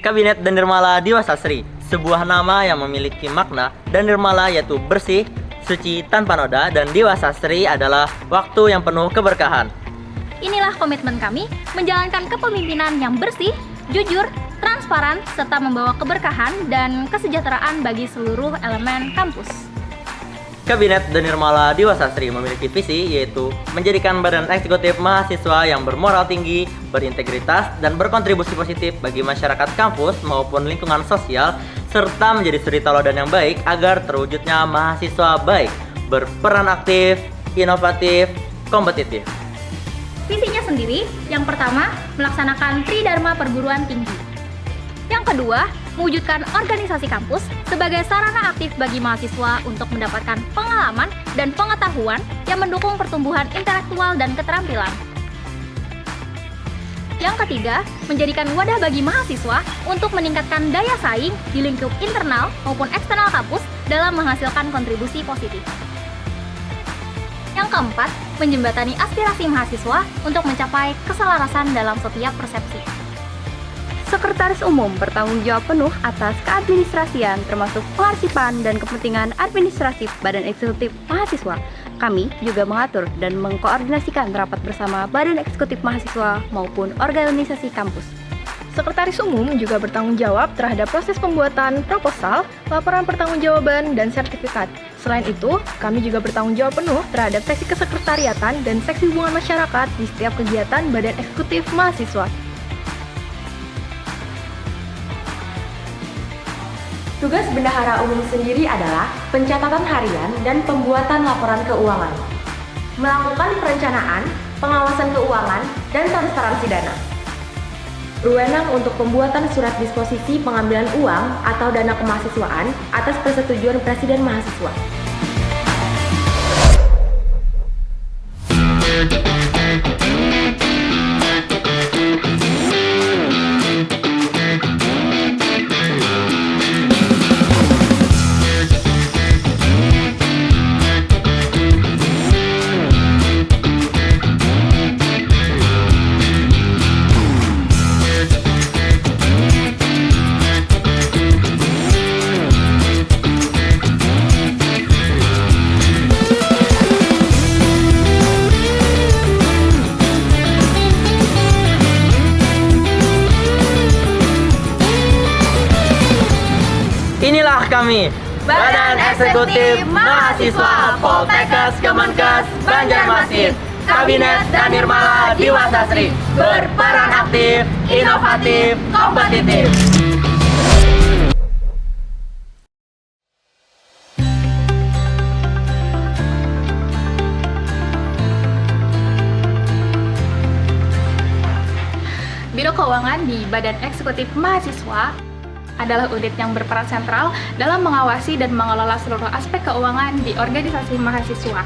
Kabinet dan Nirmala Diwasasri, sebuah nama yang memiliki makna. Dan Nirmala yaitu bersih, suci, tanpa noda, dan Diwasasri adalah waktu yang penuh keberkahan. Inilah komitmen kami menjalankan kepemimpinan yang bersih, jujur, transparan, serta membawa keberkahan dan kesejahteraan bagi seluruh elemen kampus. Kabinet dan Nirmala Diwasasri memiliki visi yaitu menjadikan badan eksekutif mahasiswa yang bermoral tinggi, berintegritas, dan berkontribusi positif bagi masyarakat kampus maupun lingkungan sosial, serta menjadi suri tauladan yang baik agar terwujudnya mahasiswa baik, berperan aktif, inovatif, kompetitif. Visinya sendiri, yang pertama, melaksanakan Tridharma Perguruan Tinggi. Yang kedua, mewujudkan organisasi kampus sebagai sarana aktif bagi mahasiswa untuk mendapatkan pengalaman dan pengetahuan yang mendukung pertumbuhan intelektual dan keterampilan. Yang ketiga, menjadikan wadah bagi mahasiswa untuk meningkatkan daya saing di lingkup internal maupun eksternal kampus dalam menghasilkan kontribusi positif. Yang keempat, menjembatani aspirasi mahasiswa untuk mencapai keselarasan dalam setiap persepsi. Sekretaris Umum bertanggung jawab penuh atas keadministrasian termasuk pengarsipan dan kepentingan administratif Badan Eksekutif Mahasiswa. Kami juga mengatur dan mengkoordinasikan rapat bersama Badan Eksekutif Mahasiswa maupun organisasi kampus. Sekretaris Umum juga bertanggung jawab terhadap proses pembuatan proposal, laporan pertanggungjawaban, dan sertifikat. Selain itu, kami juga bertanggung jawab penuh terhadap seksi kesekretariatan dan seksi hubungan masyarakat di setiap kegiatan Badan Eksekutif Mahasiswa. Tugas Bendahara Umum sendiri adalah pencatatan harian dan pembuatan laporan keuangan, melakukan perencanaan, pengawasan keuangan, dan transparansi dana. Berwenang untuk pembuatan surat disposisi pengambilan uang atau dana kemahasiswaan atas persetujuan Presiden Mahasiswa. Inilah kami, Badan Eksekutif Mahasiswa Poltekkes Kemenkes Banjarmasin, Kabinet dan Nirmala Diwasasri, berperan aktif, inovatif, kompetitif. Biro Keuangan di Badan Eksekutif Mahasiswa adalah unit yang berperan sentral dalam mengawasi dan mengelola seluruh aspek keuangan di organisasi mahasiswa.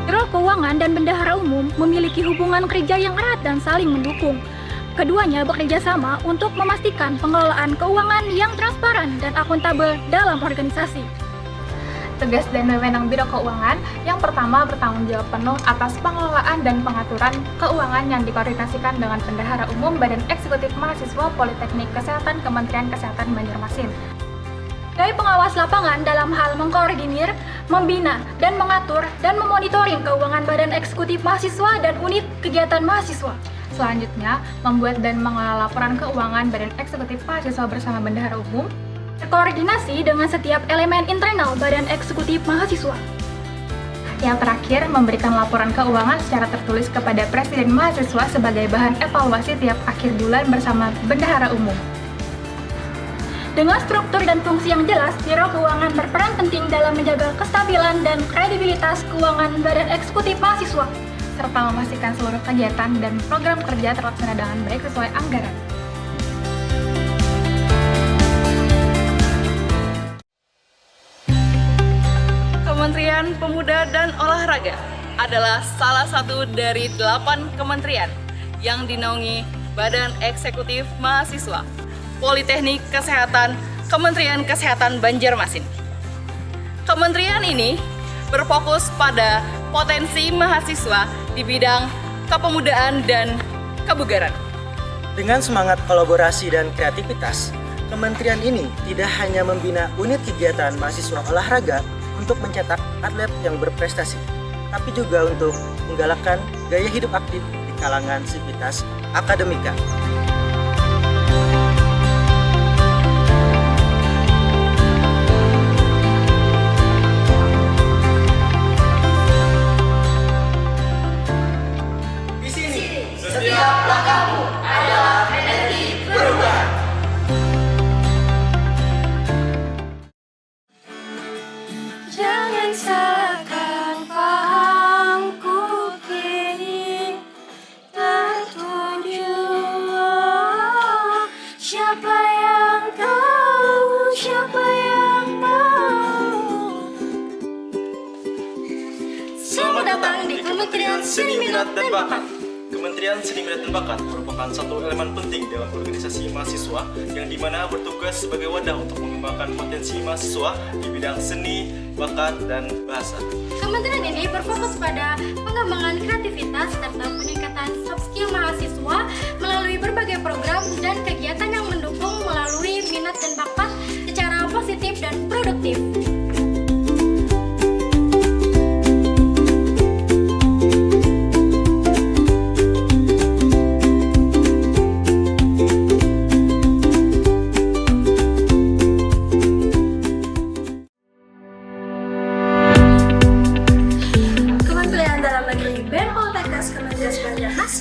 Biro Keuangan dan Bendahara Umum memiliki hubungan kerja yang erat dan saling mendukung. Keduanya bekerja sama untuk memastikan pengelolaan keuangan yang transparan dan akuntabel dalam organisasi. Tugas dan wewenang Biro Keuangan yang pertama bertanggung jawab penuh atas pengelolaan dan pengaturan keuangan yang dikoordinasikan dengan Bendahara Umum Badan Eksekutif Mahasiswa Politeknik Kesehatan Kementerian Kesehatan Banjarmasin. Sebagai pengawas lapangan dalam hal mengkoordinir, membina, dan mengatur dan memonitoring keuangan Badan Eksekutif Mahasiswa dan unit kegiatan mahasiswa. Selanjutnya, membuat dan mengelola laporan keuangan Badan Eksekutif Mahasiswa bersama Bendahara Umum, berkoordinasi dengan setiap elemen internal Badan Eksekutif Mahasiswa. Yang terakhir, memberikan laporan keuangan secara tertulis kepada Presiden Mahasiswa sebagai bahan evaluasi tiap akhir bulan bersama Bendahara Umum. Dengan struktur dan fungsi yang jelas, Biro Keuangan berperan penting dalam menjaga kestabilan dan kredibilitas keuangan Badan Eksekutif Mahasiswa, serta memastikan seluruh kegiatan dan program kerja terlaksana dengan baik sesuai anggaran. Kementerian Pemuda dan Olahraga adalah salah satu dari 8 kementerian yang dinaungi Badan Eksekutif Mahasiswa Politeknik Kesehatan Kementerian Kesehatan Banjarmasin. Kementerian ini berfokus pada potensi mahasiswa di bidang kepemudaan dan kebugaran. Dengan semangat kolaborasi dan kreativitas, kementerian ini tidak hanya membina unit kegiatan mahasiswa olahraga untuk mencetak atlet yang berprestasi, tapi juga untuk menggalakkan gaya hidup aktif di kalangan sivitas akademika. Jangan salahkan pahamku kini tertuju. Siapa yang tahu, siapa yang mau. Selamat datang di Kementerian Seni Minat dan Bakat. Kementerian Seni Minat dan Bakat merupakan satu elemen penting dalam organisasi mahasiswa yang dimana bertugas sebagai wadah untuk mengembangkan potensi mahasiswa di bidang seni, bakat, dan bahasa. Kementerian ini berfokus pada pengembangan kreativitas serta peningkatan soft skill mahasiswa melalui berbagai program dan kegiatan yang mendukung melalui minat dan bakat secara positif dan produktif.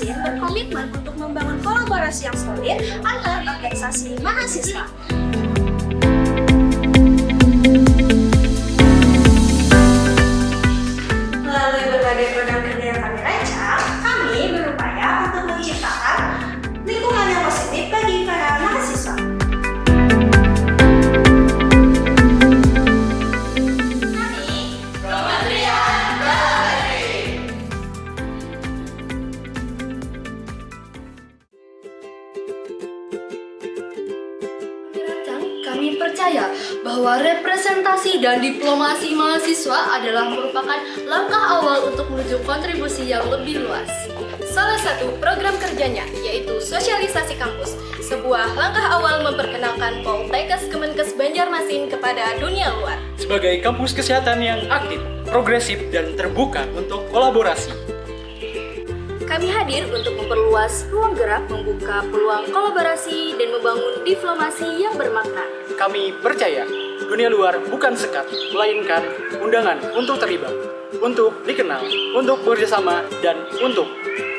Berkomitmen untuk membangun kolaborasi yang solid antar organisasi mahasiswa. Melalui berbagai program kerja yang kami rancang, kami berupaya untuk menciptakan lingkungan yang positif bagi para mahasiswa. Kami percaya bahwa representasi dan diplomasi mahasiswa adalah merupakan langkah awal untuk menuju kontribusi yang lebih luas. Salah satu program kerjanya yaitu sosialisasi kampus, sebuah langkah awal memperkenalkan Poltekkes Kemenkes Banjarmasin kepada dunia luar. Sebagai kampus kesehatan yang aktif, progresif, dan terbuka untuk kolaborasi. Kami hadir untuk memperluas ruang gerak, membuka peluang kolaborasi, dan membangun diplomasi yang bermakna. Kami percaya, dunia luar bukan sekat, melainkan undangan untuk terlibat, untuk dikenal, untuk bekerjasama, dan untuk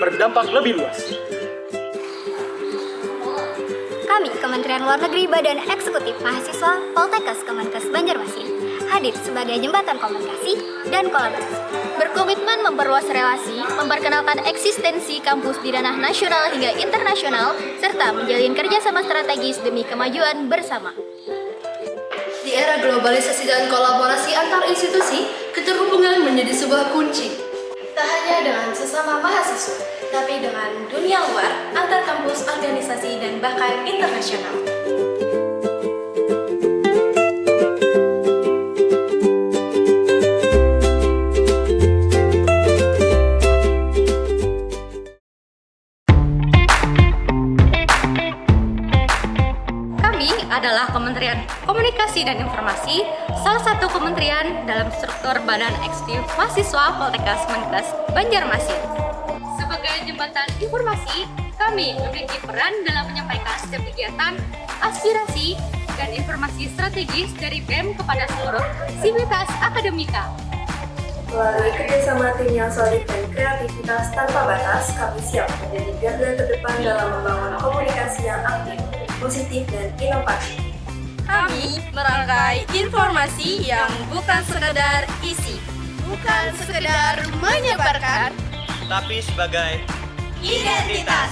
berdampak lebih luas. Kami, Kementerian Luar Negeri Badan Eksekutif Mahasiswa Poltekkes Kemenkes Banjarmasin, hadir sebagai jembatan komunikasi dan kolaborasi. Berkomitmen memperluas relasi, memperkenalkan eksistensi kampus di ranah nasional hingga internasional, serta menjalin kerjasama strategis demi kemajuan bersama. Di era globalisasi dan kolaborasi antar institusi, keterhubungan menjadi sebuah kunci. Tak hanya dengan sesama mahasiswa, tapi dengan dunia luar, antar kampus, organisasi, dan bahkan internasional. Adalah Kementerian Komunikasi dan Informasi, salah satu kementerian dalam struktur Badan Eksekutif Mahasiswa Poltekkes Kemenkes Banjarmasin. Sebagai jembatan informasi, kami memiliki peran dalam menyampaikan setiap kegiatan, aspirasi, dan informasi strategis dari BEM kepada seluruh sivitas akademika. Melalui kerjasama tim yang solid dan kreativitas tanpa batas, kami siap menjadi garda terdepan dalam membangun komunikasi yang aktif, positif, dan inovatif. Kami merangkai informasi yang bukan sekedar isi, bukan sekedar menyebarkan, Tapi sebagai identitas.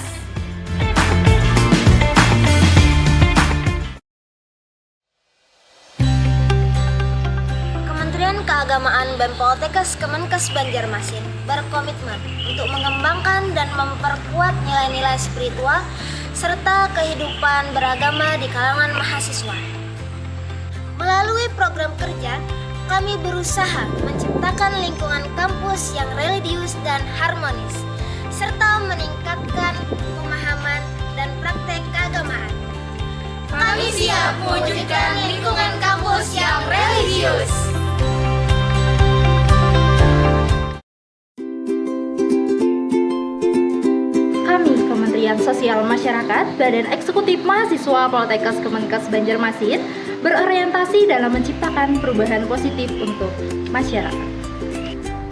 Kementerian Keagamaan BEM Poltekkes Kemenkes Banjarmasin berkomitmen untuk mengembangkan dan memperkuat nilai-nilai spiritual serta kehidupan beragama di kalangan mahasiswa. Melalui program kerja, kami berusaha menciptakan lingkungan kampus yang religius dan harmonis, serta meningkatkan pemahaman dan praktek keagamaan. Kami siap mewujudkan lingkungan kampus yang religius. Kami, Kementerian Sosial Masyarakat, Badan Eksekutif Mahasiswa Poltekkes Kemenkes Banjarmasin, berorientasi dalam menciptakan perubahan positif untuk masyarakat.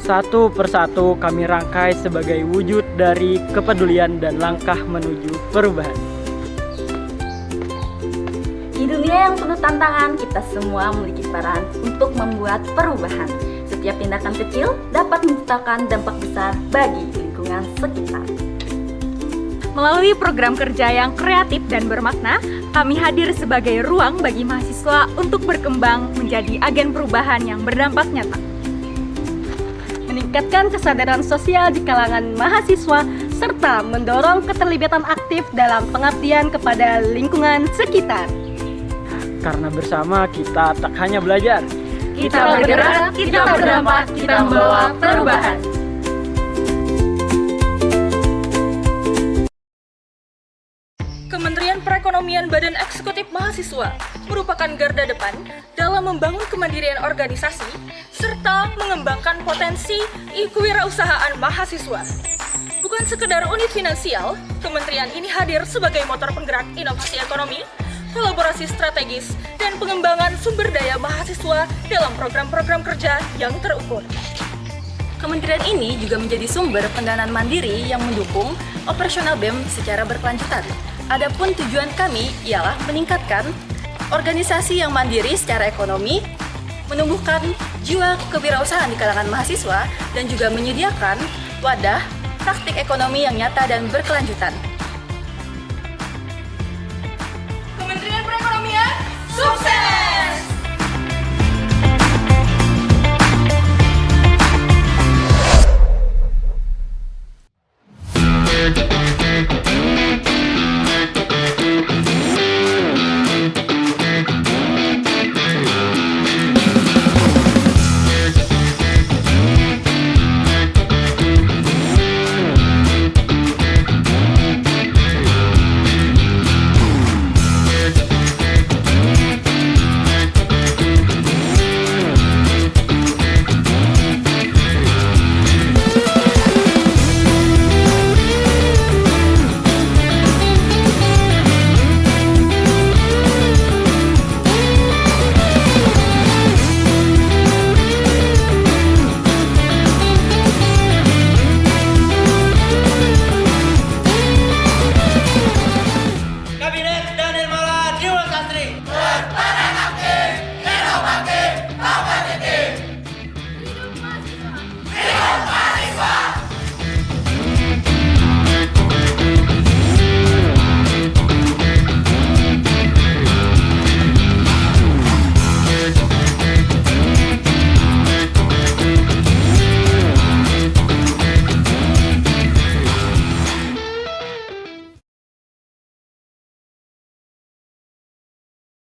Satu persatu kami rangkai sebagai wujud dari kepedulian dan langkah menuju perubahan. Di dunia yang penuh tantangan, kita semua memiliki peran untuk membuat perubahan. Setiap tindakan kecil dapat menciptakan dampak besar bagi lingkungan sekitar. Melalui program kerja yang kreatif dan bermakna, kami hadir sebagai ruang bagi mahasiswa untuk berkembang menjadi agen perubahan yang berdampak nyata. Meningkatkan kesadaran sosial di kalangan mahasiswa, serta mendorong keterlibatan aktif dalam pengabdian kepada lingkungan sekitar. Karena bersama kita tak hanya belajar, Kita bergerak, kita berdampak, kita membawa perubahan. Kementerian Perekonomian Badan Eksekutif Mahasiswa merupakan garda depan dalam membangun kemandirian organisasi serta mengembangkan potensi kewirausahaan mahasiswa. Bukan sekedar unit finansial, kementerian ini hadir sebagai motor penggerak inovasi ekonomi, kolaborasi strategis, dan pengembangan sumber daya mahasiswa dalam program-program kerja yang terukur. Kementerian ini juga menjadi sumber pendanaan mandiri yang mendukung operasional BEM secara berkelanjutan. Adapun tujuan kami ialah meningkatkan organisasi yang mandiri secara ekonomi, menumbuhkan jiwa kewirausahaan di kalangan mahasiswa, dan juga menyediakan wadah praktik ekonomi yang nyata dan berkelanjutan. Kementerian Perekonomian, sukses!